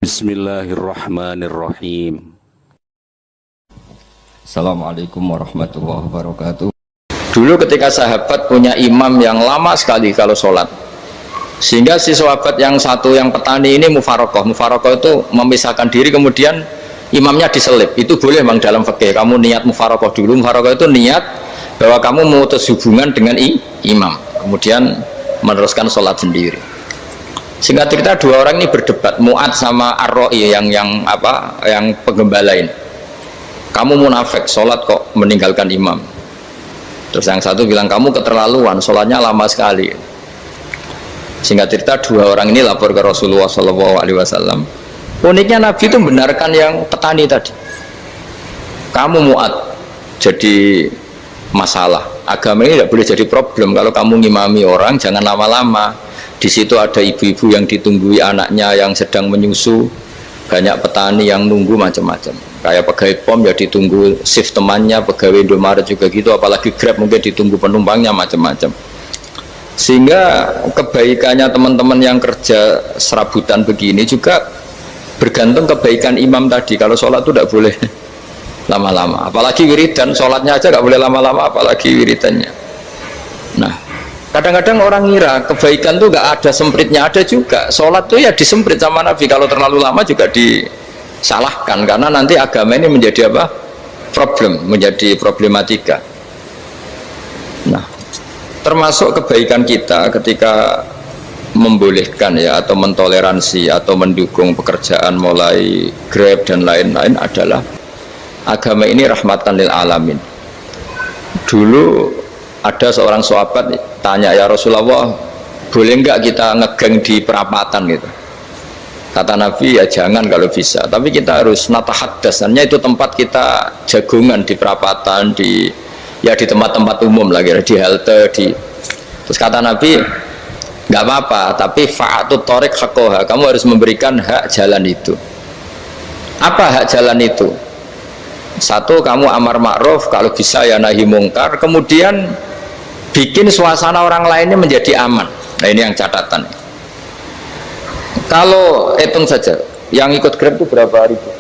Bismillahirrahmanirrahim. Assalamualaikum warahmatullahi wabarakatuh. Dulu ketika sahabat punya imam yang lama sekali kalau sholat, sehingga si sahabat yang satu yang petani ini mufarokoh itu memisahkan diri, kemudian imamnya diselip. Itu boleh memang dalam fikih, kamu niat mufarokoh dulu. Mufarokoh itu niat bahwa kamu memutus hubungan dengan imam, kemudian meneruskan sholat sendiri. Singkat cerita, dua orang ini berdebat, Mu'ad sama Ar-Ra'i yang penggembala ini. Kamu munafik, sholat kok meninggalkan imam. Terus yang satu bilang, kamu keterlaluan, sholatnya lama sekali. Singkat cerita, dua orang ini lapor ke Rasulullah SAW. Uniknya Nabi itu membenarkan yang petani tadi. Kamu Mu'ad jadi masalah. Agama ini tidak boleh jadi problem. Kalau kamu ngimami orang, jangan lama-lama. Di situ ada ibu-ibu yang ditunggui anaknya yang sedang menyusu, banyak petani yang nunggu macam-macam. Kayak pegawai POM ya ditunggu shift temannya, pegawai Indomaret juga gitu, apalagi Grab mungkin ditunggu penumpangnya macam-macam. Sehingga kebaikannya teman-teman yang kerja serabutan begini juga bergantung kebaikan imam tadi. Kalau sholat itu tidak boleh lama-lama, apalagi wiridan, sholatnya aja nggak boleh lama-lama, apalagi wiridannya. Nah, kadang-kadang orang ngira kebaikan tuh nggak ada sempritnya, ada juga. Sholat tuh ya disemprit sama Nabi, kalau terlalu lama juga disalahkan, karena nanti agama ini menjadi apa? Menjadi problematika. Nah, termasuk kebaikan kita ketika membolehkan ya, atau mentoleransi atau mendukung pekerjaan mulai Grab dan lain-lain adalah agama ini rahmatan lil alamin. Dulu ada seorang sahabat tanya, ya Rasulullah, boleh enggak kita ngegeng di perapatan gitu? Kata Nabi, ya jangan kalau bisa, tapi kita harus natahaddasannya, itu tempat kita jagungan di perapatan, di tempat-tempat umum lagi, di halte, terus kata Nabi, nggak apa-apa, tapi fa'atut thoriq haqqaha, kamu harus memberikan hak jalan itu. Apa hak jalan itu? Satu, kamu amar ma'ruf, kalau bisa ya nahi mungkar, kemudian bikin suasana orang lainnya menjadi aman. Nah, ini yang catatan. Kalau hitung saja, yang ikut Grab itu berapa ribu?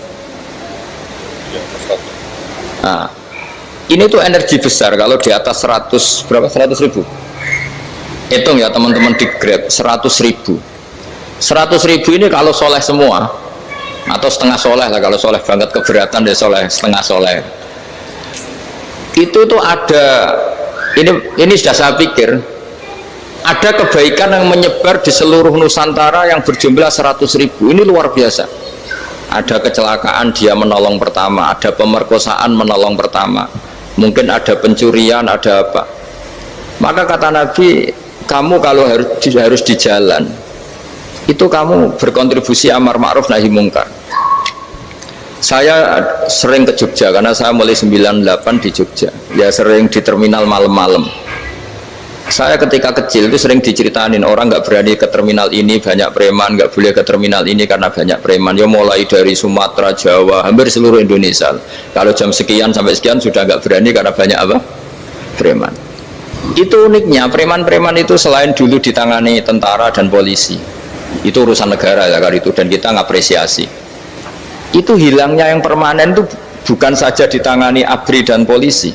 Nah, ini tuh energi besar kalau di atas 100 ribu. Hitung ya teman-teman di Grab, 100 ribu. 100 ribu ini kalau soleh semua, atau setengah soleh lah, kalau soleh banget keberatan dia soleh, setengah soleh. Itu tuh ada, ini sudah saya pikir, ada kebaikan yang menyebar di seluruh Nusantara yang berjumlah 100 ribu. Ini luar biasa. Ada kecelakaan, dia menolong pertama, ada pemerkosaan, menolong pertama, mungkin ada pencurian, ada apa. Maka kata Nabi, kamu kalau harus di jalan itu kamu berkontribusi amar ma'ruf nahi mungkar. Saya sering ke Jogja karena saya mulai 98 di Jogja, ya sering di terminal malam-malam. Saya ketika kecil itu sering diceritain, orang nggak berani ke terminal ini banyak preman, nggak boleh ke terminal ini karena banyak preman. Ya mulai dari Sumatera, Jawa, hampir seluruh Indonesia. Kalau jam sekian sampai sekian sudah nggak berani karena banyak apa? Preman. Itu uniknya, preman-preman itu selain dulu ditangani tentara dan polisi, itu urusan negara ya kali itu, dan kita ngapresiasi. Itu hilangnya yang permanen itu bukan saja ditangani ABRI dan polisi,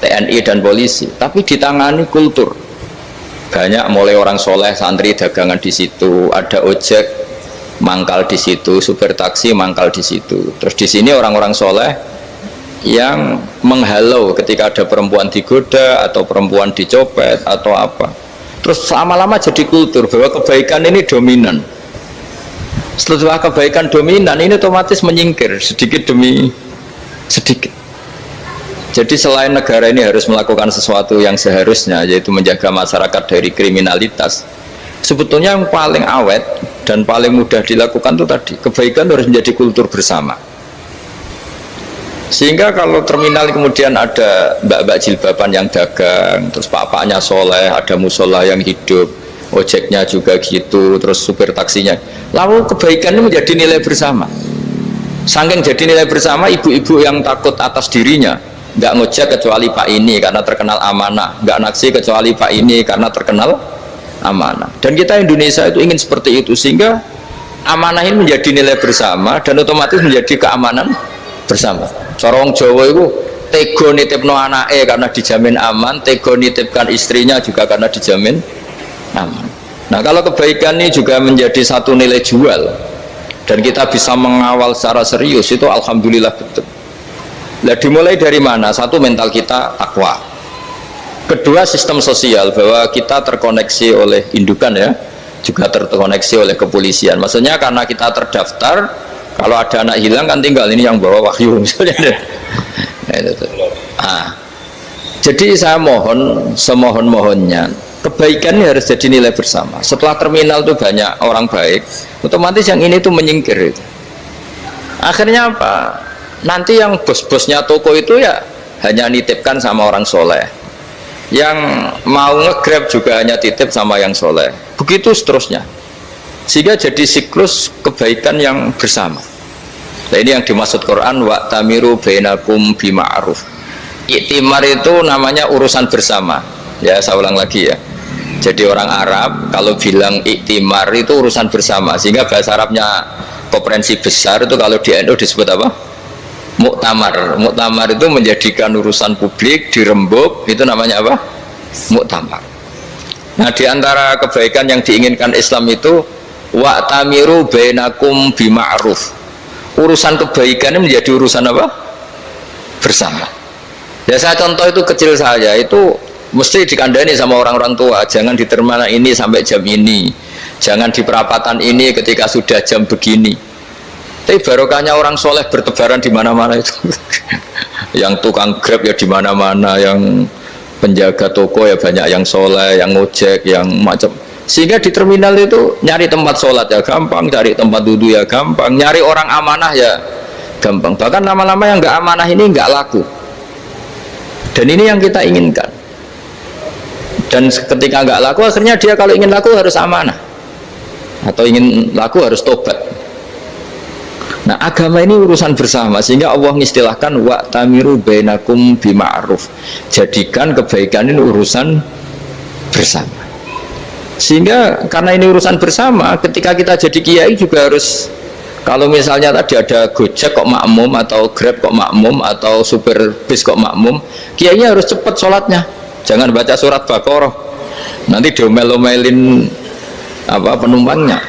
TNI dan polisi, tapi ditangani kultur. Banyak mulai orang soleh, santri dagangan di situ, ada ojek mangkal di situ, supir taksi mangkal di situ. Terus di sini orang-orang soleh yang menghalau ketika ada perempuan digoda atau perempuan dicopet atau apa. Terus lama-lama jadi kultur bahwa kebaikan ini dominan. Setelah kebaikan dominan ini otomatis menyingkir sedikit demi sedikit. Jadi selain negara ini harus melakukan sesuatu yang seharusnya, yaitu menjaga masyarakat dari kriminalitas, sebetulnya yang paling awet dan paling mudah dilakukan itu tadi, kebaikan harus menjadi kultur bersama. Sehingga kalau terminal kemudian ada mbak-mbak jilbaban yang dagang, terus pak-paknya soleh, ada musola yang hidup, ojeknya juga gitu, terus supir taksinya, lalu kebaikan ini menjadi nilai bersama. Saking jadi nilai bersama, ibu-ibu yang takut atas dirinya, nggak ngojek kecuali pak ini karena terkenal amanah, nggak naksi kecuali pak ini karena terkenal amanah. Dan kita Indonesia itu ingin seperti itu, sehingga amanah ini menjadi nilai bersama dan otomatis menjadi keamanan bersama. Cara wong Jawa itu tego nitipno anake karena dijamin aman, tego nitipkan istrinya juga karena dijamin aman. Nah, kalau kebaikan ini juga menjadi satu nilai jual dan kita bisa mengawal secara serius, itu alhamdulillah betul. Nah, dimulai dari mana? Satu, mental kita takwa. Kedua, sistem sosial, bahwa kita terkoneksi oleh indukan ya, juga terkoneksi oleh kepolisian. Maksudnya karena kita terdaftar, kalau ada anak hilang kan tinggal ini yang bawa wahyu misalnya. Nah, jadi saya mohon, semohon-mohonnya, kebaikan ini harus jadi nilai bersama. Setelah terminal itu banyak orang baik, otomatis yang ini tuh menyingkir itu. Akhirnya apa? Nanti yang bos-bosnya toko itu ya hanya nitipkan sama orang soleh, yang mau nge-grab juga hanya titip sama yang soleh, begitu seterusnya, sehingga jadi siklus kebaikan yang bersama. Nah, ini yang dimaksud Quran, wa tamiru bainakum bima'ruf. Iktimar itu namanya urusan bersama ya, saya ulang lagi ya. Jadi orang Arab kalau bilang iktimar itu urusan bersama, sehingga bahasa Arabnya konferensi besar itu kalau di NU disebut apa? Muktamar. Muktamar itu menjadikan urusan publik dirembuk, itu namanya apa? Muktamar. Nah, di antara kebaikan yang diinginkan Islam itu wa'tamiru bainakum bima'ruf. Urusan kebaikan ini menjadi urusan apa? Bersama. Ya, saya contoh itu kecil saja, itu mesti dikandani sama orang-orang tua, jangan di terminal ini sampai jam ini, jangan di perapatan ini ketika sudah jam begini. Tapi barokahnya orang soleh bertebaran di mana-mana itu. Yang tukang grab ya di mana-mana, yang penjaga toko ya banyak yang soleh, yang ngojek, yang macam. Sehingga di terminal itu nyari tempat sholat ya gampang, cari tempat duduk ya gampang, nyari orang amanah ya gampang. Bahkan lama-lama yang nggak amanah ini nggak laku. Dan ini yang kita inginkan. Dan ketika nggak laku, akhirnya dia kalau ingin laku harus amanah, atau ingin laku harus tobat. Nah, agama ini urusan bersama, sehingga Allah mengistilahkan wa tamiru bainakum bima'ruf. Jadikan kebaikan ini urusan bersama. Sehingga karena ini urusan bersama, ketika kita jadi kiai juga harus, kalau misalnya tadi ada Gojek kok makmum, atau Grab kok makmum, atau supir bis kok makmum, kiainya harus cepat sholatnya. Jangan baca surat Baqarah, nanti diomel-omelin apa penumpangnya.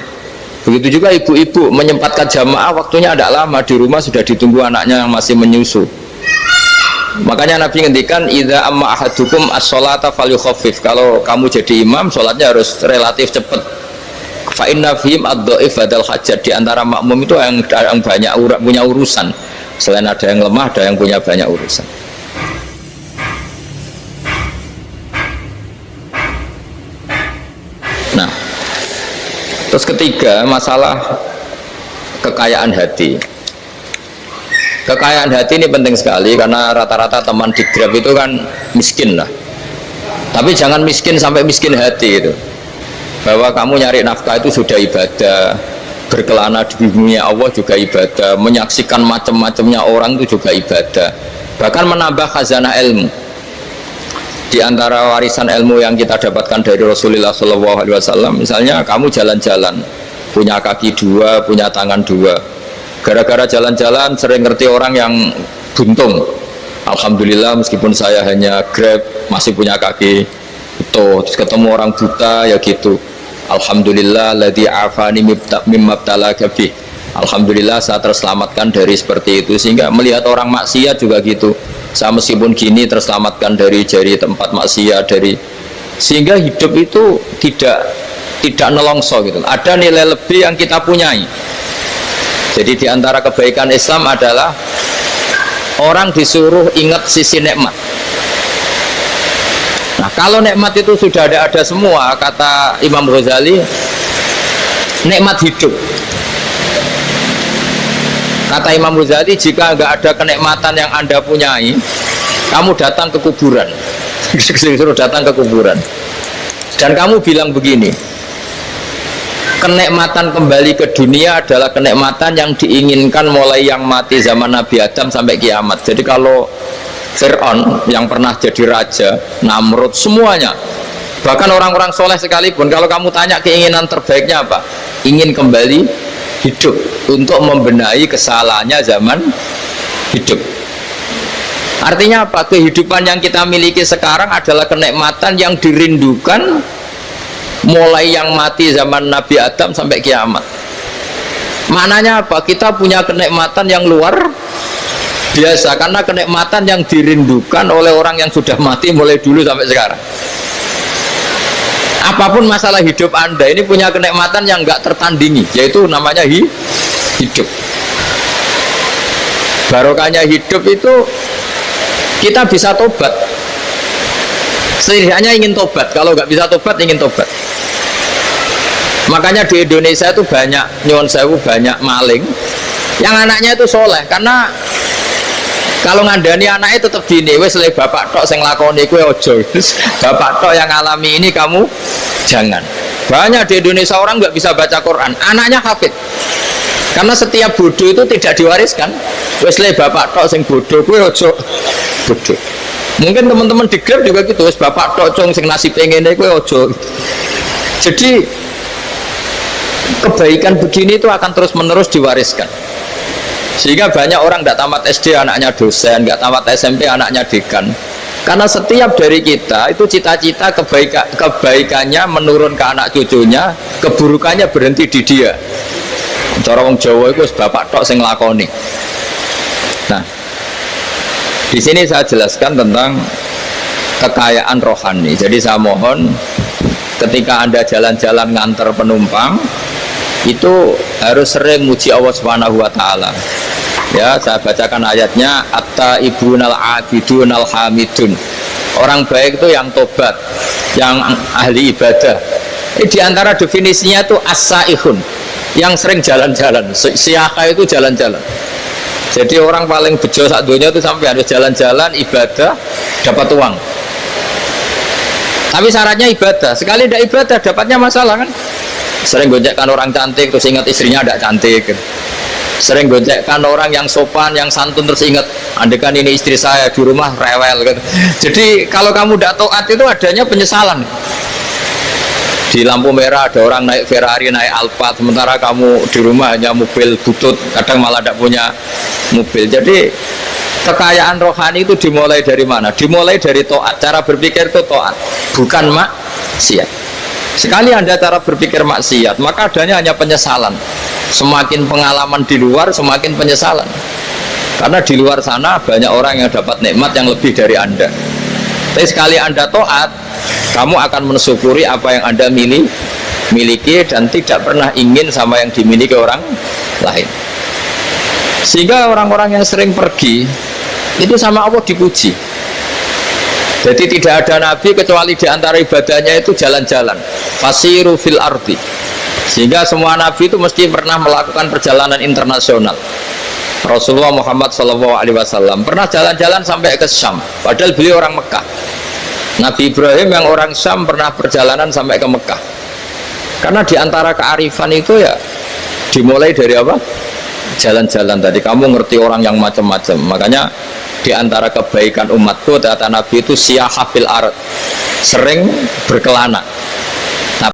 Begitu juga ibu-ibu menyempatkan jamaah, waktunya tidak lama, di rumah sudah ditunggu anaknya yang masih menyusu. Makanya Nabi ngendikan idza amma ahadukum as-sholata falyukhaffif. Kalau kamu jadi imam, sholatnya harus relatif cepat. Fa inna fihim ad-dhaif badal hajat. Di antara makmum itu yang banyak punya urusan. Selain ada yang lemah, ada yang punya banyak urusan. Nah, terus ketiga, masalah kekayaan hati. Kekayaan hati ini penting sekali, karena rata-rata teman di Grab itu kan miskin lah. Tapi jangan miskin sampai miskin hati itu. Bahwa kamu nyari nafkah itu sudah ibadah, berkelana di dunia Allah juga ibadah, menyaksikan macam-macamnya orang itu juga ibadah. Bahkan menambah khazanah ilmu. Di antara warisan ilmu yang kita dapatkan dari Rasulullah SAW, misalnya kamu jalan-jalan, punya kaki dua, punya tangan dua. Gara-gara jalan-jalan sering ngerti orang yang buntung. Alhamdulillah meskipun saya hanya Grab masih punya kaki utuh. Terus ketemu orang buta ya gitu. Alhamdulillah ladzi afani mimma btalaka bih. Alhamdulillah saya terselamatkan dari seperti itu. Sehingga melihat orang maksiat juga gitu. Saya meskipun gini terselamatkan dari tempat maksiat, sehingga hidup itu tidak nelongso gitu. Ada nilai lebih yang kita punyai. Jadi di antara kebaikan Islam adalah orang disuruh ingat sisi nikmat. Nah, kalau nikmat itu sudah ada semua, kata Imam Ghazali, nikmat hidup. Kata Imam Ghazali, jika nggak ada kenikmatan yang Anda punyai, kamu datang ke kuburan. Disuruh datang ke kuburan. Dan kamu bilang begini, kenikmatan kembali ke dunia adalah kenikmatan yang diinginkan mulai yang mati zaman Nabi Adam sampai kiamat. Jadi kalau Fir'aun yang pernah jadi raja, Namrud, semuanya, bahkan orang-orang soleh sekalipun, kalau kamu tanya keinginan terbaiknya apa? Ingin kembali hidup untuk membenahi kesalahannya zaman hidup. Artinya apa? Kehidupan yang kita miliki sekarang adalah kenikmatan yang dirindukan mulai yang mati zaman Nabi Adam sampai kiamat. Maknanya apa? Kita punya kenikmatan yang luar biasa karena kenikmatan yang dirindukan oleh orang yang sudah mati mulai dulu sampai sekarang. Apapun masalah hidup Anda ini punya kenikmatan yang nggak tertandingi, yaitu namanya hidup. Barokahnya hidup itu kita bisa tobat. Setidaknya ingin tobat. Kalau nggak bisa tobat, ingin tobat. Makanya di Indonesia itu banyak nyuwun sewu, banyak maling yang anaknya itu soleh. Karena kalau ngandani anaknya tetap gini, wes le bapak tok sing lakoni kowe ojo. Bapak tok yang alami ini kamu jangan. Banyak di Indonesia orang nggak bisa baca Quran, anaknya hafid. Karena setiap bodoh itu tidak diwariskan. Wes le bapak tok sing bodoh kowe ojo bodoh. Mungkin teman-teman di Grab juga gitu, wes bapak tok cong sing nasib ngene kowe ojo. Jadi kebaikan begini itu akan terus-menerus diwariskan. Sehingga banyak orang tidak tamat SD anaknya dosen, nggak tamat SMP anaknya dekan. Karena setiap dari kita itu cita-cita kebaikannya menurun ke anak cucunya, keburukannya berhenti di dia. Cara wong Jawa itu bapak tok sing nglakoni. Nah, di sini saya jelaskan tentang kekayaan rohani. Jadi saya mohon ketika Anda jalan-jalan nganter penumpang itu harus sering muji Allah Subhanahu wa taala. Ya, saya bacakan ayatnya, at-taibunal abidunal hamidun. Orang baik itu yang tobat, yang ahli ibadah. Di antara definisinya itu as-saihun, yang sering jalan-jalan. Siyaka itu jalan-jalan. Jadi orang paling bejo sak dunia itu sampai harus jalan-jalan ibadah dapat uang. Tapi syaratnya ibadah. Sekali tidak ibadah dapatnya masalah kan? Sering gonjekkan orang cantik terus ingat istrinya tidak cantik. Sering gonjekkan orang yang sopan, yang santun terus ingat andekan ini istri saya di rumah rewel gitu. Jadi kalau kamu tidak taat itu adanya penyesalan. Di lampu merah ada orang naik Ferrari, naik Alphard, sementara kamu di rumah hanya mobil butut, kadang malah tidak punya mobil. Jadi kekayaan rohani itu dimulai dari mana? Dimulai dari taat. Cara berpikir itu taat, bukan maksiat. Sekali Anda cara berpikir maksiat, maka adanya hanya penyesalan. Semakin pengalaman di luar, semakin penyesalan. Karena di luar sana banyak orang yang dapat nikmat yang lebih dari Anda. Tapi sekali Anda taat, kamu akan mensyukuri apa yang Anda miliki dan tidak pernah ingin sama yang dimiliki orang lain. Sehingga orang-orang yang sering pergi itu sama Allah dipuji. Jadi tidak ada nabi kecuali diantara ibadahnya itu jalan-jalan, fasiru fil ardi. Sehingga semua nabi itu mesti pernah melakukan perjalanan internasional. Rasulullah Muhammad SAW pernah jalan-jalan sampai ke Syam, padahal beliau orang Mekah. Nabi Ibrahim yang orang Syam pernah perjalanan sampai ke Mekah. Karena diantara kearifan itu ya dimulai dari apa? Jalan-jalan tadi. Kamu ngerti orang yang macam-macam. Makanya di antara kebaikan umatku kata Nabi itu siyahafil ard, sering berkelana.